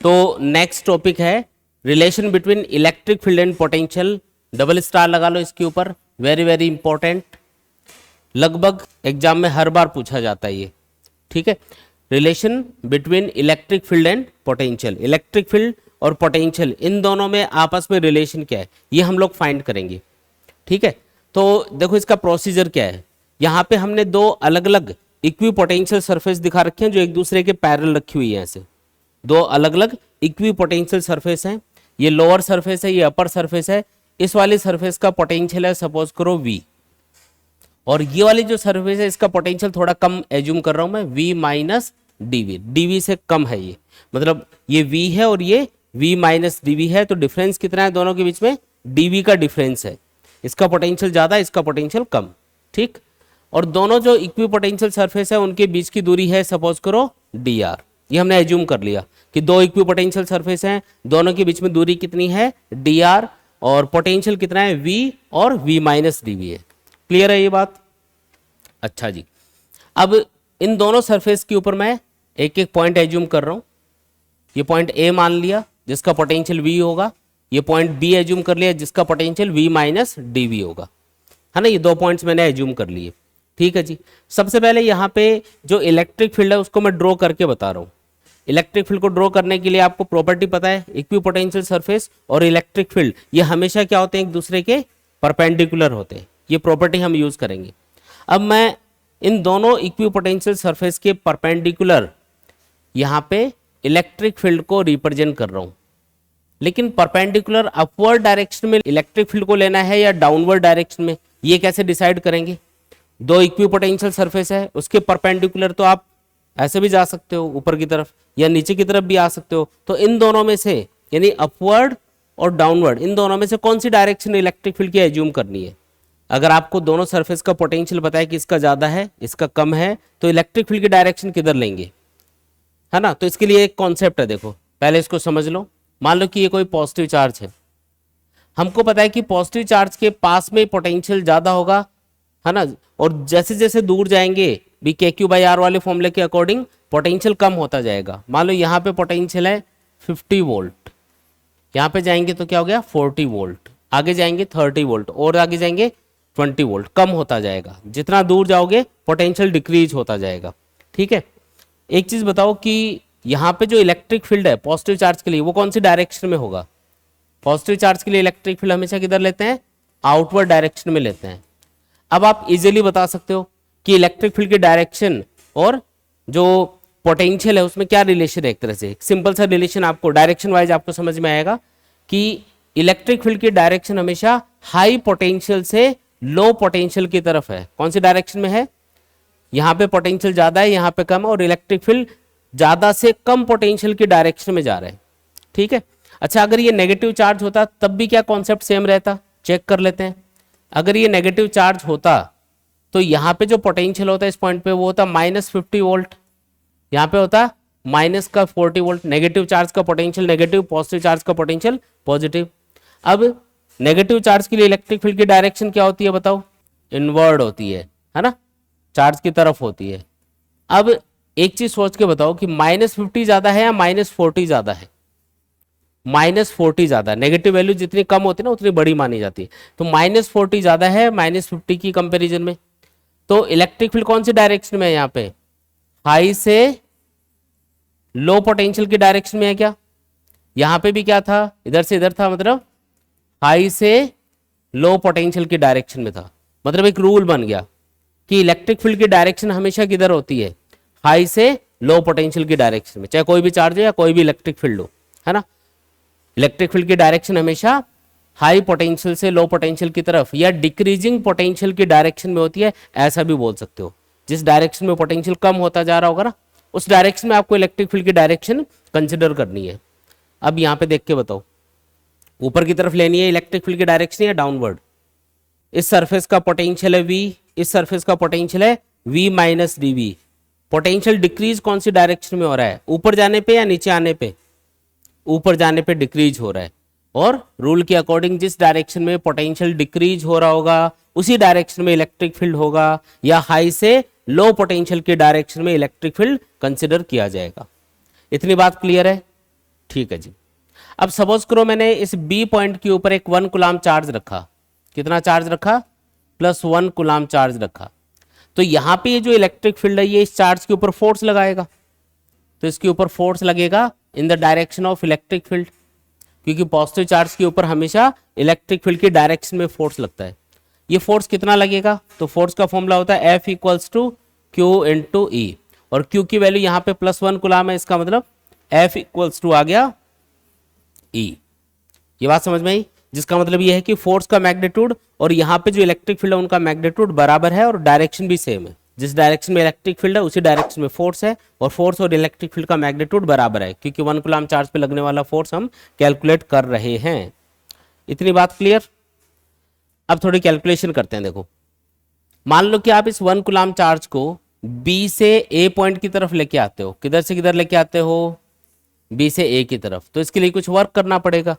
तो next topic है relation between electric field and potential. Double star लगा लो इसके ऊपर, वेरी वेरी इंपॉर्टेंट, लगभग एग्जाम में हर बार पूछा जाता है ये, ठीक है। Relation between electric field and potential, electric field और पोटेंशियल इन दोनों में आपस में रिलेशन क्या है ये हम लोग फाइंड करेंगे, ठीक है। तो देखो इसका प्रोसीजर क्या है, यहाँ पे हमने दो अलग अलग इक्वी पोटेंशियल सरफेस दिखा रखे हैं जो एक दूसरे के पैरेलल रखी हुई है। ऐसे दो अलग अलग इक्वी पोटेंशियल सरफेस हैं, ये लोअर सरफेस है, ये अपर सरफेस है। इस वाली सरफेस का पोटेंशियल है सपोज करो V, और ये वाली जो सरफेस है इसका पोटेंशियल थोड़ा कम एज्यूम कर रहा हूं मैं, V माइनस dV, dV से कम है ये, मतलब ये V है और ये V माइनस dV है। तो डिफरेंस कितना है दोनों के बीच में, dV का डिफरेंस है, इसका पोटेंशियल ज्यादा, इसका पोटेंशियल कम, ठीक। और दोनों जो इक्वी पोटेंशियल सरफेस है उनके बीच की दूरी है सपोज करो dr, ये हमने एज्यूम कर लिया कि दो इक्वी पोटेंशियल सरफेस हैं, दोनों के बीच में दूरी कितनी है dr, और पोटेंशियल कितना है V और V माइनस dV है। क्लियर है ये बात? अच्छा जी, अब इन दोनों सरफेस के ऊपर मैं एक एक पॉइंट एज्यूम कर रहा हूं। ये पॉइंट A मान लिया जिसका पोटेंशियल V होगा, ये पॉइंट B एज्यूम कर लिया जिसका पोटेंशियल V माइनस dV होगा, है ना। ये दो पॉइंट्स मैंने एज्यूम कर लिए, ठीक है जी। सबसे पहले यहाँ पे जो इलेक्ट्रिक फील्ड है उसको मैं ड्रॉ करके बता रहा हूँ। इलेक्ट्रिक फील्ड को ड्रॉ करने के लिए आपको प्रॉपर्टी पता है, इक्वी पोटेंशियल सरफेस और इलेक्ट्रिक फील्ड ये हमेशा क्या होते हैं, एक दूसरे के परपेंडिकुलर होते हैं, ये प्रॉपर्टी हम यूज करेंगे। अब मैं इन दोनों इक्वी पोटेंशियल सरफेस के परपेंडिकुलर यहाँ पे इलेक्ट्रिक फील्ड को रिप्रेजेंट कर रहा हूँ, लेकिन परपेंडिकुलर अपवर्ड डायरेक्शन में इलेक्ट्रिक फील्ड को लेना है या डाउनवर्ड डायरेक्शन में, ये कैसे डिसाइड करेंगे। दो इक्वी पोटेंशियल सरफेस है, उसके परपेंडिकुलर तो आप ऐसे भी जा सकते हो ऊपर की तरफ या नीचे की तरफ भी आ सकते हो। तो इन दोनों में से यानी अपवर्ड और डाउनवर्ड इन दोनों में से कौन सी डायरेक्शन इलेक्ट्रिक फील्ड की एज्यूम करनी है। अगर आपको दोनों सरफेस का पोटेंशियल पता है कि इसका ज्यादा है इसका कम है, तो इलेक्ट्रिक फील्ड की डायरेक्शन किधर लेंगे, है ना। तो इसके लिए एक कॉन्सेप्ट है, देखो पहले इसको समझ लो। मान लो कि ये कोई पॉजिटिव चार्ज है, हमको पता है कि पॉजिटिव चार्ज के पास में पोटेंशियल ज्यादा होगा, है ना, और जैसे जैसे दूर जाएंगे भी KQ/R वाले फॉर्मूले के अकॉर्डिंग पोटेंशियल कम होता जाएगा। मान लो यहाँ पे पोटेंशियल है 50 वोल्ट, यहाँ पे जाएंगे तो क्या हो गया 40 वोल्ट, आगे जाएंगे 30 वोल्ट और आगे जाएंगे 20 वोल्ट, कम होता जाएगा। जितना दूर जाओगे पोटेंशियल डिक्रीज होता जाएगा, ठीक है। एक चीज बताओ कि यहाँ पे जो इलेक्ट्रिक फील्ड है पॉजिटिव चार्ज के लिए वो कौन सी डायरेक्शन में होगा। पॉजिटिव चार्ज के लिए इलेक्ट्रिक फील्ड हमेशा किधर लेते हैं, आउटवर्ड डायरेक्शन में लेते हैं। अब आप इजीली बता सकते हो कि इलेक्ट्रिक फील्ड की डायरेक्शन और जो पोटेंशियल है उसमें क्या रिलेशन है। एक तरह से सिंपल सा रिलेशन आपको डायरेक्शन वाइज आपको समझ में आएगा कि इलेक्ट्रिक फील्ड की डायरेक्शन हमेशा हाई पोटेंशियल से लो पोटेंशियल की तरफ है। कौन सी डायरेक्शन में है, यहाँ पे पोटेंशियल ज्यादा है यहाँ पे कम है, और इलेक्ट्रिक फील्ड ज्यादा से कम पोटेंशियल की डायरेक्शन में जा रहा है, ठीक है। अच्छा, अगर ये नेगेटिव चार्ज होता तब भी क्या कॉन्सेप्ट सेम रहता, चेक कर लेते हैं। अगर ये नेगेटिव चार्ज होता तो यहाँ पे जो पोटेंशियल होता है इस पॉइंट पे वो होता -50 वोल्ट, यहाँ पे होता -40 वोल्ट। नेगेटिव चार्ज का पोटेंशियल नेगेटिव, पॉजिटिव चार्ज का पोटेंशियल पॉजिटिव। अब नेगेटिव चार्ज के लिए इलेक्ट्रिक फील्ड की डायरेक्शन क्या होती है बताओ, इनवर्ड होती है ना, चार्ज की तरफ होती है। अब एक चीज सोच के बताओ कि -50 ज्यादा है या -40 ज्यादा है। -40 ज्यादा, नेगेटिव वैल्यू जितनी कम होती है ना उतनी बड़ी मानी जाती है, तो -40 ज्यादा है -50 की कंपैरिजन में। तो इलेक्ट्रिक फील्ड कौन सी डायरेक्शन में है, यहाँ पे हाई से लो पोटेंशियल की डायरेक्शन में है क्या। यहाँ पे भी क्या था, इधर से इधर था, मतलब हाई से लो पोटेंशियल की डायरेक्शन में था। मतलब एक रूल बन गया कि इलेक्ट्रिक फील्ड की डायरेक्शन हमेशा किधर होती है, हाई से लो पोटेंशियल की डायरेक्शन में, चाहे कोई भी चार्ज हो या कोई भी इलेक्ट्रिक फील्ड हो, है ना। इलेक्ट्रिक फील्ड की डायरेक्शन हमेशा हाई पोटेंशियल से लो पोटेंशियल की तरफ या डिक्रीजिंग पोटेंशियल की डायरेक्शन में होती है, ऐसा भी बोल सकते हो। जिस डायरेक्शन में पोटेंशियल कम होता जा रहा होगा ना उस डायरेक्शन में आपको इलेक्ट्रिक फील्ड की डायरेक्शन कंसिडर करनी है। अब यहाँ पे देख के बताओ, ऊपर की तरफ लेनी है इलेक्ट्रिक फील्ड की डायरेक्शन या डाउनवर्ड। इस सरफेस का पोटेंशियल है V, इस सरफेस का पोटेंशियल है V minus dV। Potential decrease कौन सी डायरेक्शन में हो रहा है, ऊपर जाने पे या नीचे आने पे, ऊपर जाने पे डिक्रीज हो रहा है। और रूल के अकॉर्डिंग जिस डायरेक्शन में पोटेंशियल डिक्रीज हो रहा होगा उसी डायरेक्शन में इलेक्ट्रिक फील्ड होगा, या हाई से लो पोटेंशियल के डायरेक्शन में इलेक्ट्रिक फील्ड कंसिडर किया जाएगा। इतनी बात क्लियर है। ठीक है जी। अब सपोज करो मैंने इस बी पॉइंट के ऊपर एक 1 कूलाम चार्ज रखा। कितना चार्ज रखा? +1 कूलाम चार्ज रखा। तो यहाँ पे ये जो इलेक्ट्रिक फील्ड है ये इस चार्ज के ऊपर फोर्स लगाएगा। तो इसके ऊपर फोर्स लगेगा in the direction of electric field, क्योंकि पॉजिटिव चार्ज के ऊपर हमेशा इलेक्ट्रिक फील्ड की डायरेक्शन में फोर्स लगता है। ये फोर्स कितना लगेगा? तो फोर्स का फॉर्मूला होता है F = Q × E, और Q की वैल्यू यहाँ पे +1 कूलाम है, इसका मतलब F = आ गया E। ये बात समझ में आई? जिसका मतलब ये है कि फोर्स का मैग्नीट्यूड और यहाँ पे जो इलेक्ट्रिक फील्ड है उनका मैग्नीट्यूड बराबर है और डायरेक्शन भी सेम है। जिस डायरेक्शन में इलेक्ट्रिक फील्ड है उसी डायरेक्शन में फोर्स है, और फोर्स और इलेक्ट्रिक फील्ड का मैग्नीट्यूड बराबर है, क्योंकि 1 कूलाम चार्ज पे लगने वाला फोर्स हम कैलकुलेट कर रहे हैं। इतनी बात क्लियर? अब थोड़ी कैलकुलेशन करते हैं। देखो, मान लो कि आप इस 1 कूलाम चार्ज को बी से ए पॉइंट की तरफ लेके आते हो। किधर से किधर लेके आते हो? बी से ए की तरफ। तो इसके लिए कुछ वर्क करना पड़ेगा,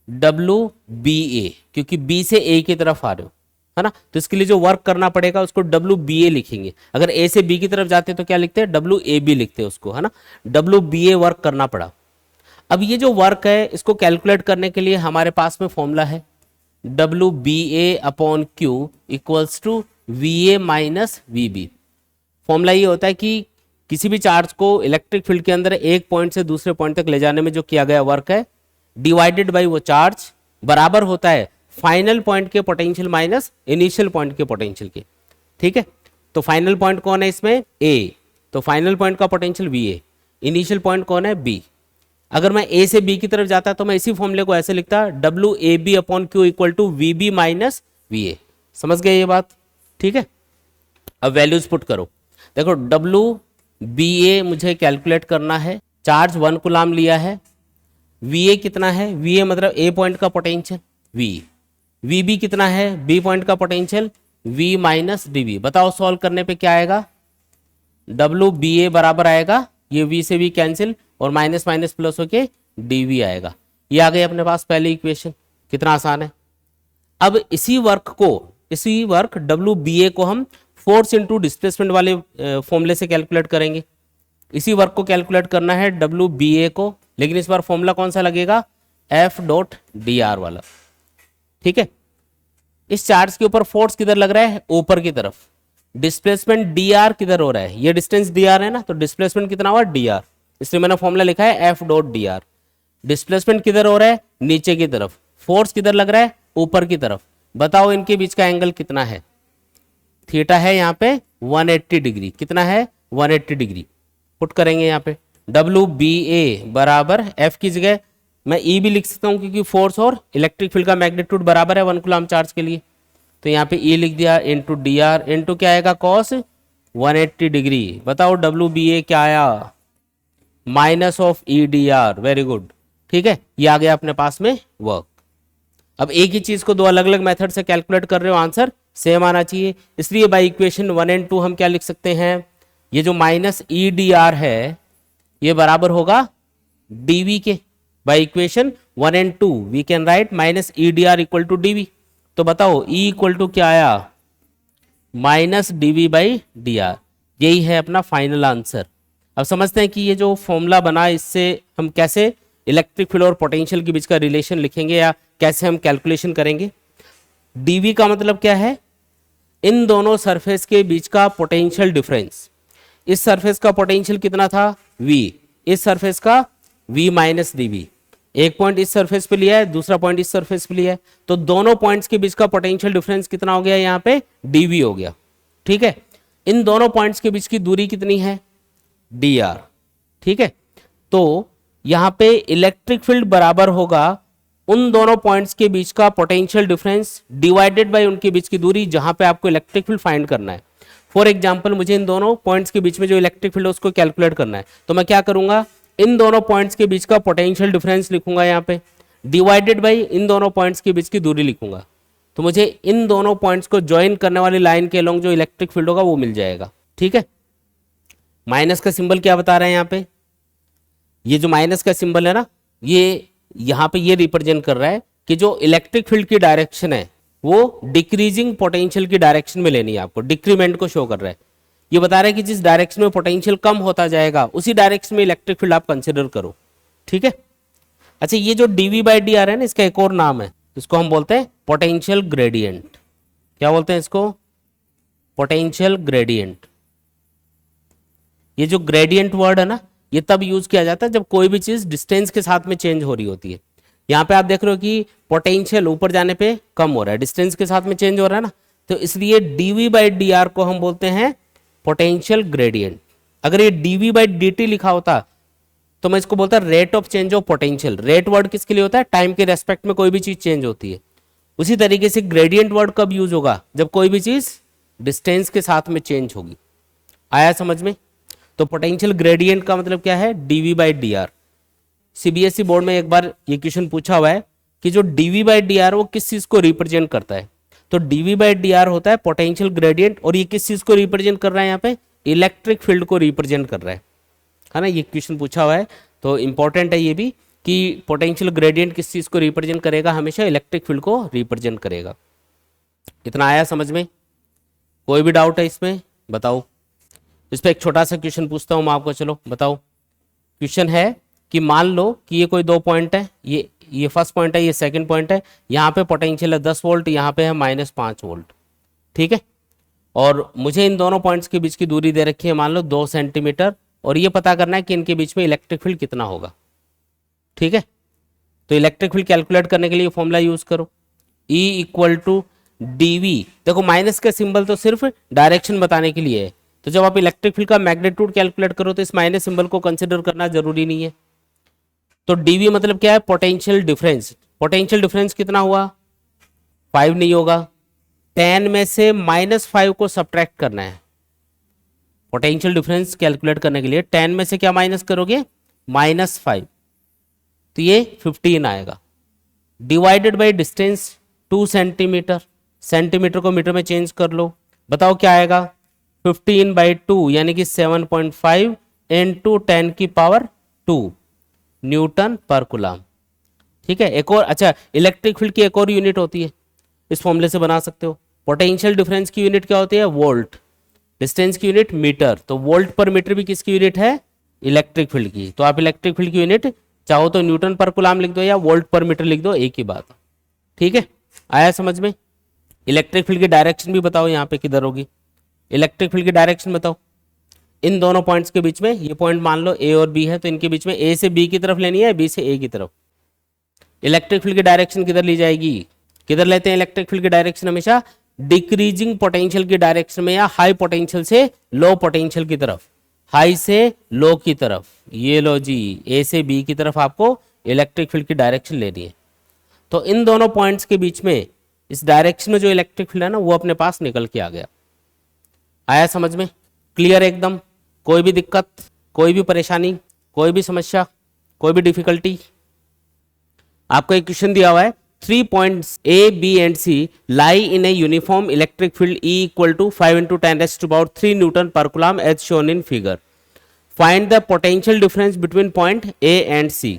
WBA, क्योंकि बी से ए की तरफ आ रहे हो, है ना। तो इसके लिए जो वर्क करना पड़ेगा उसको WBA लिखेंगे। अगर ए से बी की तरफ जाते तो क्या लिखते हैं? WAB लिखते हैं उसको, है ना। WBA वर्क करना पड़ा। अब ये जो वर्क है इसको कैलकुलेट करने के लिए हमारे पास में फॉर्मूला है WBA/Q = VA - VB। फॉर्मूला ये होता है कि किसी भी चार्ज को इलेक्ट्रिक फील्ड के अंदर एक पॉइंट से दूसरे पॉइंट तक ले जाने में जो किया गया वर्क है डिवाइडेड बाय वो चार्ज बराबर होता है फाइनल पॉइंट के पोटेंशियल माइनस इनिशियल पॉइंट के पोटेंशियल के। ठीक है, तो फाइनल पॉइंट कौन है इसमें? A, तो फाइनल पॉइंट का पोटेंशियल VA। इनिशियल पॉइंट कौन है? B। अगर मैं A से B की तरफ जाता तो मैं इसी फॉर्मूले को ऐसे लिखता WAB/Q = VB - VA। समझ गए ये बात? ठीक है, अब वैल्यूज पुट करो। देखो, WBA मुझे कैलकुलेट करना है, चार्ज 1 कूलाम लिया है। VA कितना है? VA मतलब A पॉइंट का पोटेंशियल V। VB कितना है? B पॉइंट का पोटेंशियल V - DB। बताओ सॉल्व करने पे क्या आएगा? WBA बराबर आएगा, ये V से V कैंसिल और माइनस माइनस प्लस होके DV आएगा। ये आ गई अपने पास पहली इक्वेशन। कितना आसान है। अब इसी वर्क WBA को हम फोर्स इंटू डिस्प्लेसमेंट वाले फॉर्मूले से कैलकुलेट करेंगे। इसी वर्क को कैलकुलेट करना है WBA को, लेकिन इस बार फॉर्मूला कौन सा लगेगा? F.dr वाला। ठीक है, इस चार्ज के ऊपर फोर्स किधर लग रहा है? ऊपर की तरफ। डिस्प्लेसमेंट dr किधर हो रहा है? ये डिस्टेंस dr है ना, तो डिस्प्लेसमेंट कितना हुआ? dr। इसलिए मैंने फॉर्मूला लिखा है F.dr। डिस्प्लेसमेंट किधर हो रहा है? नीचे की तरफ। फोर्स किधर लग रहा है? ऊपर की तरफ। बताओ इनके बीच का एंगल कितना है? थीटा है यहाँ पे 180 डिग्री। कितना है? 180 डिग्री। पुट करेंगे यहाँ पे WBA बराबर F की जगह मैं E भी लिख सकता हूँ, क्योंकि फोर्स और इलेक्ट्रिक फील्ड का मैग्नीट्यूड बराबर है 1 कूलाम चार्ज के लिए। तो यहाँ पे E लिख दिया इंटू dr इंटू क्या आएगा? cos 180 degree. बताओ WBA क्या आया? -EDR। Very good. ठीक है, ये आ गया अपने पास में वर्क। अब एक ही चीज को दो अलग अलग मेथड से कैलकुलेट कर रहे हो, आंसर सेम आना चाहिए। इसलिए बाई इक्वेशन 1 और 2 हम क्या लिख सकते हैं? ये जो -EDR है ये बराबर होगा DV के। बाई इक्वेशन 1 और 2 we can write -EDR = DV। तो बताओ E = क्या आया? -DV/dr। यही है अपना फाइनल आंसर। अब समझते हैं कि ये जो फॉर्मूला बना इससे हम कैसे इलेक्ट्रिक फील्ड और पोटेंशियल के बीच का रिलेशन लिखेंगे या कैसे हम कैलकुलेशन करेंगे। DV का मतलब क्या है? इन दोनों सरफेस के बीच का पोटेंशियल डिफरेंस। इस सरफेस का पोटेंशियल कितना था? V। इस सरफेस का V - DV। एक पॉइंट इस सरफेस पे लिया है, दूसरा पॉइंट इस सरफेस पे लिया है, तो दोनों पॉइंट्स के बीच का पोटेंशियल डिफरेंस कितना हो गया? यहाँ पे DV हो गया। ठीक है, इन दोनों पॉइंट्स के बीच की दूरी कितनी है? dr। ठीक है, तो यहाँ पे इलेक्ट्रिक फील्ड बराबर होगा उन दोनों पॉइंट्स के बीच का पोटेंशियल डिफरेंस डिवाइडेड बाय उनके बीच की दूरी, जहां पे आपको इलेक्ट्रिक फील्ड फाइंड करना है। फॉर एग्जांपल मुझे इन दोनों पॉइंट्स के बीच में जो इलेक्ट्रिक फील्ड है उसको कैलकुलेट करना है, तो मैं क्या करूंगा? इन दोनों पॉइंट्स के बीच का पोटेंशियल डिफरेंस लिखूंगा यहाँ पे, डिवाइडेड बाई इन दोनों पॉइंट्स के बीच की दूरी लिखूंगा। तो मुझे इन दोनों पॉइंट्स को ज्वाइन करने वाली लाइन के अलोंग जो इलेक्ट्रिक फील्ड होगा वो मिल जाएगा। ठीक है, माइनस का सिंबल क्या बता रहे हैं यहाँ पे? ये जो माइनस का सिंबल है ना, ये यहाँ पे ये रिप्रेजेंट कर रहा है कि जो इलेक्ट्रिक फील्ड की डायरेक्शन है वो डिक्रीजिंग पोटेंशियल की डायरेक्शन में लेनी है आपको, डिक्रीमेंट को शो कर रहा है। ये बता रहा है कि जिस डायरेक्शन में पोटेंशियल कम होता जाएगा उसी डायरेक्शन में इलेक्ट्रिक फील्ड आप कंसिडर करो। ठीक है। अच्छा, ये जो dv बाई डी आर है ना, इसका एक और नाम है, इसको हम बोलते हैं पोटेंशियल ग्रेडियंट। क्या बोलते हैं इसको? Potential gradient. ये जो ग्रेडियंट वर्ड है ना, ये तब यूज किया जाता है जब कोई भी चीज डिस्टेंस के साथ में चेंज हो रही होती है। यहाँ पे आप देख रहे हो कि पोटेंशियल ऊपर जाने पे कम हो रहा है, डिस्टेंस के साथ में चेंज हो रहा है ना, तो इसलिए dv बाई डी आर को हम बोलते हैं पोटेंशियल ग्रेडियंट। अगर ये dv बाई dt लिखा होता तो मैं इसको बोलता rate of change of potential. Rate word किसके लिए होता है? टाइम के रेस्पेक्ट में कोई भी चीज चेंज होती है। उसी तरीके से ग्रेडियंट वर्ड कब यूज होगा? जब कोई भी चीज डिस्टेंस के साथ में चेंज होगी। आया समझ में? तो पोटेंशियल ग्रेडियंट का मतलब क्या है? dv by D R. CBSE board में एक बार ये क्वेश्चन पूछा हुआ है कि जो dv बाई डी आर वो किस चीज को रिप्रेजेंट करता है? तो dv बाई डी आर होता है पोटेंशियल ग्रेडियंट, और ये किस चीज को रिप्रेजेंट कर रहा है? यहाँ पे इलेक्ट्रिक फील्ड को रिप्रेजेंट कर रहा है ना। ये क्वेश्चन पूछा हुआ है, तो इंपॉर्टेंट है ये भी कि पोटेंशियल ग्रेडियंट किस चीज को रिप्रेजेंट करेगा? हमेशा इलेक्ट्रिक फील्ड को रिप्रेजेंट करेगा। इतना आया समझ में? कोई भी डाउट है इसमें? बताओ। इस पर एक छोटा सा क्वेश्चन पूछता हूं मैं आपको, चलो बताओ। क्वेश्चन है कि मान लो कि ये कोई दो पॉइंट है, ये फर्स्ट पॉइंट है, ये सेकंड पॉइंट है। यहाँ पे पोटेंशियल है 10 वोल्ट, यहाँ पे है -5 वोल्ट, ठीक है। और मुझे इन दोनों पॉइंट्स के बीच की दूरी दे रखी है मान लो 2 सेंटीमीटर, और ये पता करना है कि इनके बीच में इलेक्ट्रिक फील्ड कितना होगा, ठीक है। तो इलेक्ट्रिक फील्ड कैलकुलेट करने के लिए फॉर्मूला यूज करो, E इक्वल टू dv। देखो माइनस का सिंबल तो सिर्फ डायरेक्शन बताने के लिए है, तो जब आप इलेक्ट्रिक फील्ड का मैग्नीट्यूड कैलकुलेट करो तो इस माइनस सिंबल को कंसिडर करना जरूरी नहीं है। तो dv मतलब क्या है? Potential difference. पोटेंशियल डिफरेंस कितना हुआ? 5 नहीं होगा, 10 में से -5 को सब्ट्रैक्ट करना है। पोटेंशियल डिफरेंस कैलकुलेट करने के लिए 10 में से क्या माइनस करोगे? -5, तो ये 15 आएगा। Divided by distance 2 centimetre, centimetre को मीटर में चेंज कर लो, बताओ क्या आएगा? 15/2 यानी कि 7.5 into 10 की पावर 2 न्यूटन पर कूलम, ठीक है। एक और, अच्छा, इलेक्ट्रिक फील्ड की एक और यूनिट होती है, इस फॉर्मूले से बना सकते हो। पोटेंशियल डिफरेंस की यूनिट क्या होती है? वोल्ट। डिस्टेंस की यूनिट मीटर, तो वोल्ट पर मीटर भी किसकी यूनिट है? इलेक्ट्रिक फील्ड की। तो आप इलेक्ट्रिक फील्ड की यूनिट चाहो तो न्यूटन पर कूलम लिख दो या वोल्ट पर मीटर लिख दो, एक ही बात, ठीक है। आया समझ में? इलेक्ट्रिक फील्ड की डायरेक्शन भी बताओ यहाँ पे किधर होगी। इलेक्ट्रिक फील्ड की डायरेक्शन बताओ। इन दोनों पॉइंट्स के बीच में, ये पॉइंट मान लो ए और बी है, तो इनके बीच में ए से बी की तरफ लेनी है, बी से ए की तरफ। इलेक्ट्रिक फील्ड की डायरेक्शन किधर ली जाएगी? किधर लेते हैं इलेक्ट्रिक फील्ड की डायरेक्शन? हमेशा डिक्रीजिंग पोटेंशियल की डायरेक्शन में, या हाई पोटेंशियल से लो पोटेंशियल की तरफ, हाई से लो की तरफ। ये लो जी, ए से बी की तरफ आपको इलेक्ट्रिक फील्ड की डायरेक्शन लेनी है। तो इन दोनों पॉइंट्स के बीच में इस डायरेक्शन में जो इलेक्ट्रिक फील्ड है ना, वो अपने पास निकल के आ गया। आया समझ में? क्लियर एकदम? कोई भी दिक्कत, कोई भी परेशानी, कोई भी समस्या, कोई भी डिफिकल्टी? आपको एक क्वेश्चन दिया हुआ है, 3 points A, B and C lie in a uniform electric field E equal to 5 into 10⁻³ Newton per coulomb as shown in figure. Find the potential difference between point A and C.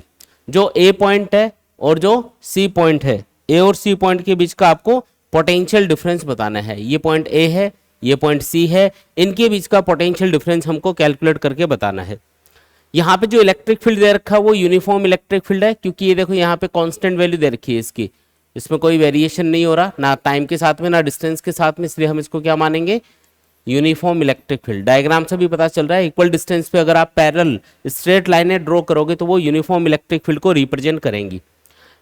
जो A point है और जो C point है, A और C point के बीच का आपको potential difference बताना है। ये पॉइंट A है, ये पॉइंट C है, इनके बीच का पोटेंशियल डिफरेंस हमको कैलकुलेट करके बताना है। यहाँ पे जो इलेक्ट्रिक फील्ड दे रखा है वो यूनिफॉर्म इलेक्ट्रिक फील्ड है, क्योंकि ये देखो यहाँ पे कांस्टेंट वैल्यू दे रखी है इसकी, इसमें कोई वेरिएशन नहीं हो रहा, ना टाइम के साथ में ना डिस्टेंस के साथ में, इसलिए हम इसको क्या मानेंगे? Uniform electric field. डायग्राम से भी पता चल रहा है, इक्वल डिस्टेंस पे अगर आप पैरेलल स्ट्रेट लाइनें ड्रॉ करोगे तो वो यूनिफॉर्म इलेक्ट्रिक फील्ड को रिप्रेजेंट करेंगी।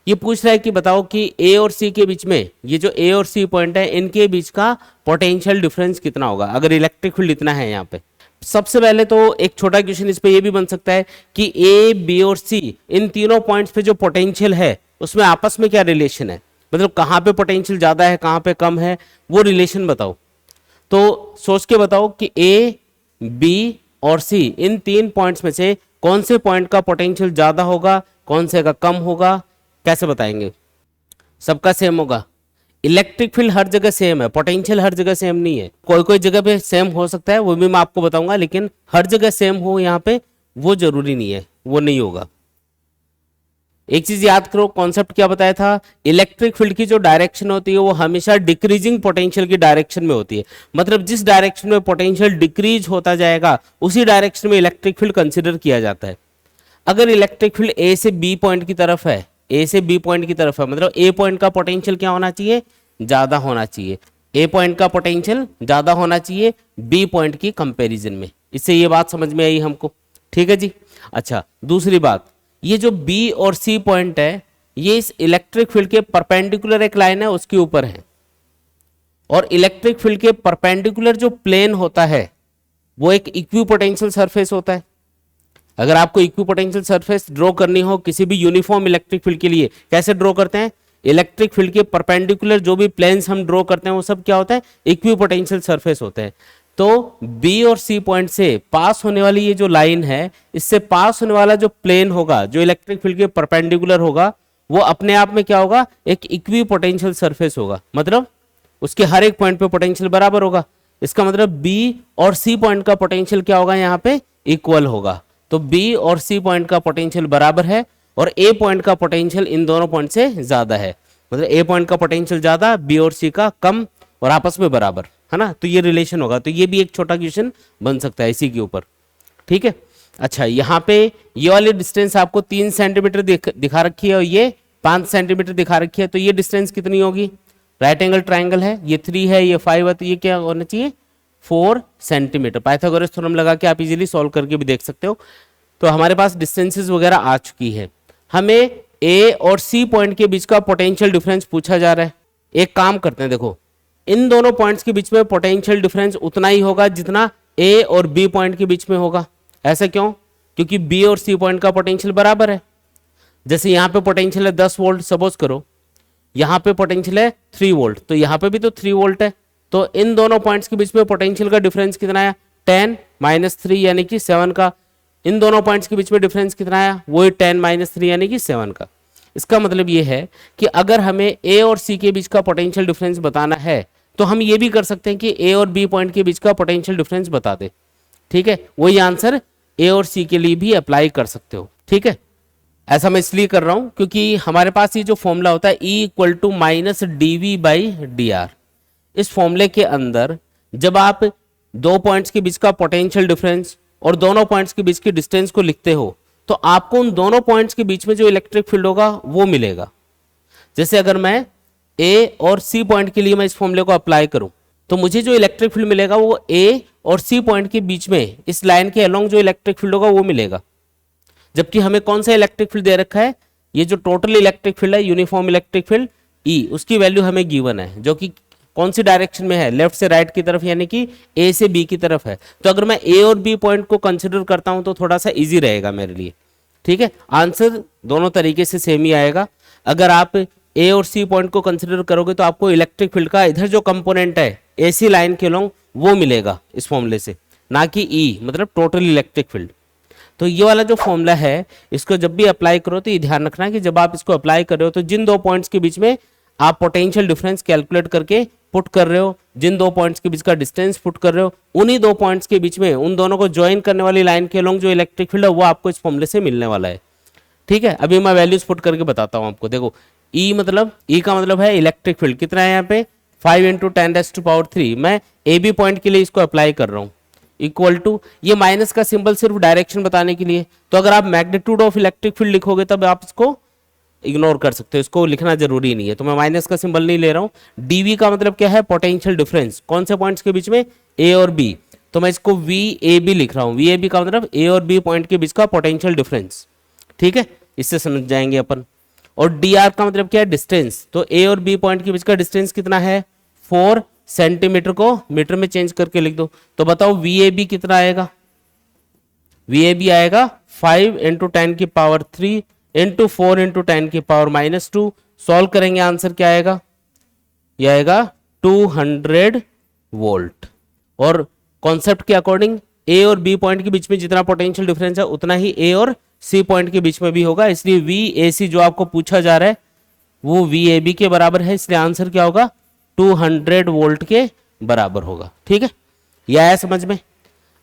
ये पूछ रहा है कि बताओ कि ए और सी के बीच में, ये जो ए और सी पॉइंट है, इनके बीच का पोटेंशियल डिफरेंस कितना होगा अगर इलेक्ट्रिक फील्ड इतना है यहाँ पे। सबसे पहले तो एक छोटा क्वेश्चन इस पे ये भी बन सकता है कि ए, बी और सी, इन तीनों पॉइंट्स पे जो पोटेंशियल है उसमें आपस में क्या रिलेशन है, मतलब कहाँ पे पोटेंशियल ज्यादा है, कहाँ पे कम है, वो रिलेशन बताओ। तो सोच के बताओ कि ए, बी और सी, इन 3 पॉइंट्स में से कौन से पॉइंट का पोटेंशियल ज्यादा होगा, कौन से का कम होगा, कैसे बताएंगे? सबका सेम होगा। इलेक्ट्रिक फील्ड हर जगह सेम है, पोटेंशियल हर जगह सेम नहीं है। कोई कोई जगह पे सेम हो सकता है, वो भी मैं आपको बताऊंगा, लेकिन हर जगह सेम हो यहाँ पे वो जरूरी नहीं है, वो नहीं होगा। एक चीज याद करो, कॉन्सेप्ट क्या बताया था? इलेक्ट्रिक फील्ड की जो डायरेक्शन होती है वो हमेशा डिक्रीजिंग पोटेंशियल की डायरेक्शन में होती है, मतलब जिस डायरेक्शन में पोटेंशियल डिक्रीज होता जाएगा उसी डायरेक्शन में इलेक्ट्रिक फील्ड कंसिडर किया जाता है। अगर इलेक्ट्रिक फील्ड ए से बी पॉइंट की तरफ है, ए से बी पॉइंट की तरफ है, मतलब ए पॉइंट का पोटेंशियल क्या होना चाहिए, ज्यादा होना चाहिए। ए पॉइंट का पोटेंशियल ज्यादा होना चाहिए बी पॉइंट की कंपैरिजन में। इससे ये बात समझ में आई हमको, ठीक है जी। अच्छा, दूसरी बात, ये जो बी और सी पॉइंट है ये इस इलेक्ट्रिक फील्ड के परपेंडिकुलर एक लाइन है उसके ऊपर है, और इलेक्ट्रिक फील्ड के परपेंडिकुलर जो प्लेन होता है वो एक इक्विपोटेंशियल सरफेस होता है। अगर आपको इक्विपोटेंशियल सरफेस ड्रॉ करनी हो किसी भी यूनिफॉर्म इलेक्ट्रिक फील्ड के लिए, कैसे ड्रॉ करते हैं, इलेक्ट्रिक फील्ड के परपेंडिकुलर जो भी प्लेन्स हम ड्रॉ करते हैं वो सब क्या होता है, इक्विपोटेंशियल सरफेस होते हैं। तो बी और सी पॉइंट से पास होने वाली ये जो लाइन है, इससे पास होने वाला जो प्लेन होगा जो इलेक्ट्रिक फील्ड के परपेंडिकुलर होगा वो अपने आप में क्या होगा, एक इक्विपोटेंशियल सरफेस होगा, मतलब उसके हर एक पॉइंट पे पोटेंशियल बराबर होगा। इसका मतलब बी और सी पॉइंट का पोटेंशियल क्या होगा, यहाँ पे इक्वल होगा। तो बी और सी पॉइंट का पोटेंशियल बराबर है और ए पॉइंट का पोटेंशियल इन दोनों पॉइंट से ज्यादा है, मतलब ए पॉइंट का पोटेंशियल ज्यादा, बी और सी का कम, और आपस में बराबर, है ना। तो ये रिलेशन होगा। तो ये भी एक छोटा क्वेश्चन बन सकता है इसी के ऊपर, ठीक है। अच्छा, यहाँ पे ये वाली डिस्टेंस आपको 3 सेंटीमीटर दिखा रखी है और ये 5 सेंटीमीटर दिखा रखी है, तो ये डिस्टेंस कितनी होगी, राइट एंगल ट्राइंगल है, ये 3 है, ये 5 है, तो ये क्या होना चाहिए, 4 सेंटीमीटर। पाइथागोरस थ्योरम लगा के आप इजीली सॉल्व करके भी देख सकते हो। तो हमारे पास डिस्टेंसेस वगैरह आ चुकी है। हमें ए और सी पॉइंट के बीच का पोटेंशियल डिफरेंस पूछा जा रहा है। एक काम करते हैं, देखो इन दोनों पॉइंट्स के बीच में पोटेंशियल डिफरेंस उतना ही होगा जितना ए और बी पॉइंट के बीच में होगा। ऐसा क्यों, क्योंकि बी और सी पॉइंट का पोटेंशियल बराबर है। जैसे यहाँ पे पोटेंशियल है 10 वोल्ट, सपोज करो यहाँ पे पोटेंशियल है 3 वोल्ट, तो यहाँ पे भी तो 3 वोल्ट है। तो इन दोनों पॉइंट्स के बीच में पोटेंशियल का डिफरेंस कितना आया, 10 - 3 यानी कि 7 का। इन दोनों पॉइंट्स के बीच में डिफरेंस कितना आया, वही 10 - 3 यानी कि 7 का। इसका मतलब ये है कि अगर हमें ए और सी के बीच का पोटेंशियल डिफरेंस बताना है तो हम ये भी कर सकते हैं कि ए और बी पॉइंट के बीच का पोटेंशियल डिफरेंस बता दे, ठीक है। वही आंसर ए और सी के लिए भी अप्लाई कर सकते हो, ठीक है। ऐसा मैं इसलिए कर रहा हूं क्योंकि हमारे पास ये जो फॉर्मूला होता है E = -dv/dr, इस फॉर्मूले के अंदर जब आप दो पॉइंट्स के बीच का पोटेंशियल डिफरेंस और दोनों पॉइंट्स के बीच की डिस्टेंस को लिखते हो तो आपको उन दोनों पॉइंट्स के बीच में जो इलेक्ट्रिक फील्ड होगा वो मिलेगा। जैसे अगर मैं ए और सी पॉइंट के लिए मैं इस फॉर्मूले को अप्लाई करूं तो मुझे जो इलेक्ट्रिक फील्ड मिलेगा वो ए और सी पॉइंट के बीच में इस लाइन के अलोंग जो इलेक्ट्रिक फील्ड होगा वो मिलेगा। जबकि हमें कौन सा इलेक्ट्रिक फील्ड दे रखा है, ये जो टोटल इलेक्ट्रिक फील्ड है, यूनिफॉर्म इलेक्ट्रिक फील्ड ई, उसकी वैल्यू हमें गिवन है, जो कि कौन सी डायरेक्शन में है, लेफ्ट से राइट की तरफ, यानी कि ए से बी की तरफ है। तो अगर मैं ए और बी पॉइंट को कंसिडर करता हूं तो थोड़ा सा इजी रहेगा मेरे लिए, ठीक है। आंसर दोनों तरीके से सेम ही आएगा। अगर आप ए और सी पॉइंट को कंसिडर करोगे तो आपको इलेक्ट्रिक फील्ड का इधर जो कंपोनेंट है एसी लाइन के अलोंग वो मिलेगा इस फॉर्मूले से, ना कि ई मतलब टोटल इलेक्ट्रिक फील्ड। तो ये वाला जो फॉर्मूला है इसको जब भी अप्लाई करो तो ये ध्यान रखना कि जब आप इसको अप्लाई कर रहे हो तो जिन दो पॉइंट्स के बीच में आप पोटेंशियल डिफरेंस कैलकुलेट करके पुट कर रहे हो, जिन दो पॉइंट्स के बीच का डिस्टेंस पुट कर रहे हो, उन्हीं दो पॉइंट्स के बीच में उन दोनों को ज्वाइन करने वाली लाइन के अलोंग जो इलेक्ट्रिक फील्ड है वो आपको इस फॉर्मूले से मिलने वाला है, ठीक है। अभी मैं वैल्यूज पुट करके बताता हूँ आपको। देखो ई मतलब, ई का मतलब है इलेक्ट्रिक फील्ड कितना है यहाँ पे 5 × 10⁻³ मैं ए बी पॉइंट के लिए इसको अप्लाई कर रहा हूँ, इक्वल टू, ये माइनस का सिंबल सिर्फ डायरेक्शन बताने के लिए। तो अगर आप मैग्नीट्यूड ऑफ इलेक्ट्रिक फील्ड लिखोगे तब आप इसको इग्नोर कर सकते हो, इसको लिखना जरूरी नहीं है, तो मैं माइनस का सिंबल नहीं ले रहा हूँ। डीवी का मतलब क्या है, पोटेंशियल डिफरेंस, कौन से पॉइंट्स के बीच में, ए और बी, तो मैं इसको वी ए बी लिख रहा हूँ। वी ए बी का मतलब ए और बी पॉइंट के बीच का पोटेंशियल डिफरेंस, ठीक है, इससे समझ जाएंगे अपन। और डी आर का मतलब क्या है, डिस्टेंस, तो ए और बी पॉइंट के बीच का डिस्टेंस कितना है 4 सेंटीमीटर, को मीटर में चेंज करके लिख दो। तो बताओ वी ए बी कितना आएगा, वी ए बी आएगा 5 × 10⁻³ × 4 × 10⁻²। सॉल्व करेंगे आंसर क्या आएगा, यह आएगा 200 वोल्ट। और कॉन्सेप्ट के अकॉर्डिंग ए और बी पॉइंट के बीच में जितना पोटेंशियल डिफरेंस है उतना ही ए और सी पॉइंट के बीच में भी होगा, इसलिए वी ए सी जो आपको पूछा जा रहा है वो वी ए बी के बराबर है, इसलिए आंसर क्या होगा 200 वोल्ट के बराबर होगा, ठीक है। यह आया समझ में।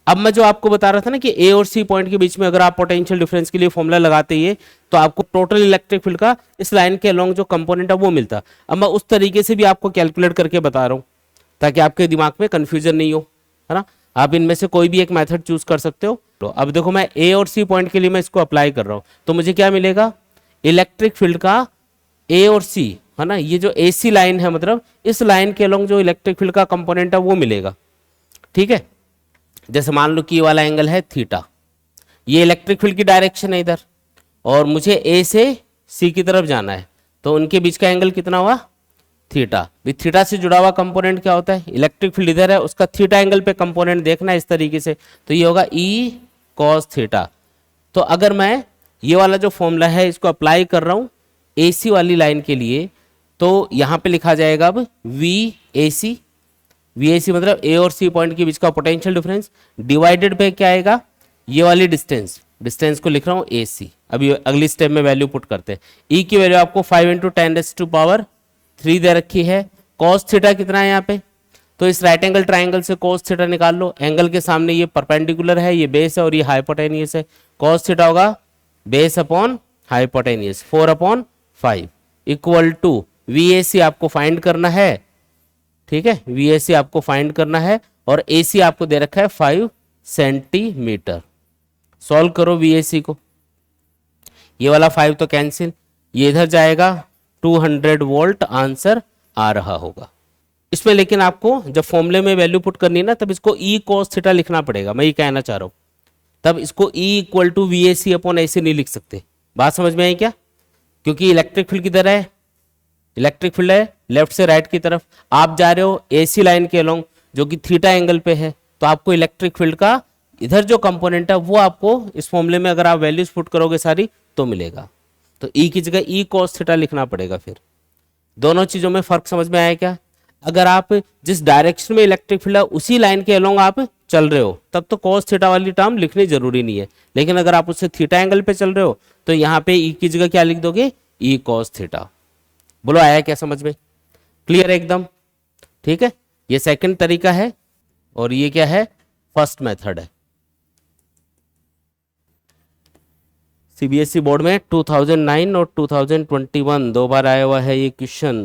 अब मैं जो आपको बता रहा था ना कि ए और सी पॉइंट के बीच में अगर आप पोटेंशियल डिफरेंस के लिए फॉर्मूला लगाते ही तो आपको टोटल इलेक्ट्रिक फील्ड का इस लाइन के अलोंग जो कंपोनेंट है वो मिलता। अब मैं उस तरीके से भी आपको कैलकुलेट करके बता रहा हूं ताकि आपके दिमाग में कंफ्यूजन नहीं हो, है ना। आप इनमें से कोई भी एक मेथड चूज कर सकते हो। तो अब देखो मैं ए और सी पॉइंट के लिए मैं इसको अप्लाई कर रहा हूं, तो मुझे क्या मिलेगा, इलेक्ट्रिक फील्ड का ए और सी है ना, ये जो ए सी लाइन है मतलब इस लाइन के अलोंग जो इलेक्ट्रिक फील्ड का कंपोनेंट है वो मिलेगा। ठीक है, जैसे मान लो कि ये वाला एंगल है थीटा, ये इलेक्ट्रिक फील्ड की डायरेक्शन है इधर, और मुझे ए से सी की तरफ जाना है, तो उनके बीच का एंगल कितना हुआ, थीटा। भी थीटा से जुड़ा हुआ कंपोनेंट क्या होता है, इलेक्ट्रिक फील्ड इधर है, उसका थीटा एंगल पे कंपोनेंट देखना है इस तरीके से, तो ये होगा ई कॉस थीटा। तो अगर मैं ये वाला जो फॉर्मूला है इसको अप्लाई कर रहा हूं एसी वाली लाइन के लिए, तो यहां पे लिखा जाएगा अब we A C, we A सी मतलब ए और सी पॉइंट के बीच का पोटेंशियल डिफरेंस डिवाइडेड पे क्या आएगा, ये वाली डिस्टेंस, डिस्टेंस को लिख रहा हूँ ए सी। अभी अगली स्टेप में वैल्यू पुट करते हैं। ई की वैल्यू आपको 5 इंटू 10⁻³ दे रखी है। कॉस थीटा कितना है यहाँ पे, तो इस राइट एंगल ट्राइंगल से कॉस थीटा निकाल लो। एंगल के सामने ये परपेंडिकुलर है, ये बेस है और ये हाइपोटेनियस है। कॉस थीटा होगा base upon hypotenuse 4/5 equal to V A C आपको फाइंड करना है। ठीक है, वी ए सी आपको फाइंड करना है और ए सी आपको दे रखा है 5 सेंटीमीटर। सॉल्व करो वी ए सी को, ये वाला 5 तो कैंसिल, ये इधर जाएगा 200 वोल्ट आंसर आ रहा होगा इसमें। लेकिन आपको जब फॉर्मूले में वैल्यू पुट करनी है ना, तब इसको ई कॉस थीटा लिखना पड़ेगा, मैं ये कहना चाह रहा हूं। तब इसको E equal to V A C upon ऐसे नहीं लिख सकते। बात समझ में आई क्या, क्योंकि इलेक्ट्रिक फील्ड किधर है, इलेक्ट्रिक फील्ड है लेफ्ट से राइट की तरफ, आप जा रहे हो एसी लाइन के अलोंग जो कि थीटा एंगल पे है, तो आपको इलेक्ट्रिक फील्ड का इधर जो कंपोनेंट है वो आपको इस फॉर्मूले में अगर आप वैल्यूज पुट करोगे सारी तो मिलेगा। तो ई की जगह ई कॉस थीटा लिखना पड़ेगा। फिर दोनों चीजों में फर्क समझ में आया क्या, अगर आप जिस डायरेक्शन में इलेक्ट्रिक फील्ड है उसी लाइन के अलोंग आप चल रहे हो तब तो कॉस थीटा वाली टर्म लिखनी जरूरी नहीं है, लेकिन अगर आप उससे थीटा एंगल पे चल रहे हो तो यहाँ पे ई की जगह क्या लिख दोगे, ई कॉस थीटा। बोलो आया क्या समझ में, क्लियर है एकदम। ठीक है, ये सेकंड तरीका है और ये क्या है, फर्स्ट मेथड है। सीबीएसई बोर्ड में 2009 और 2021 दो बार आया हुआ है ये क्वेश्चन।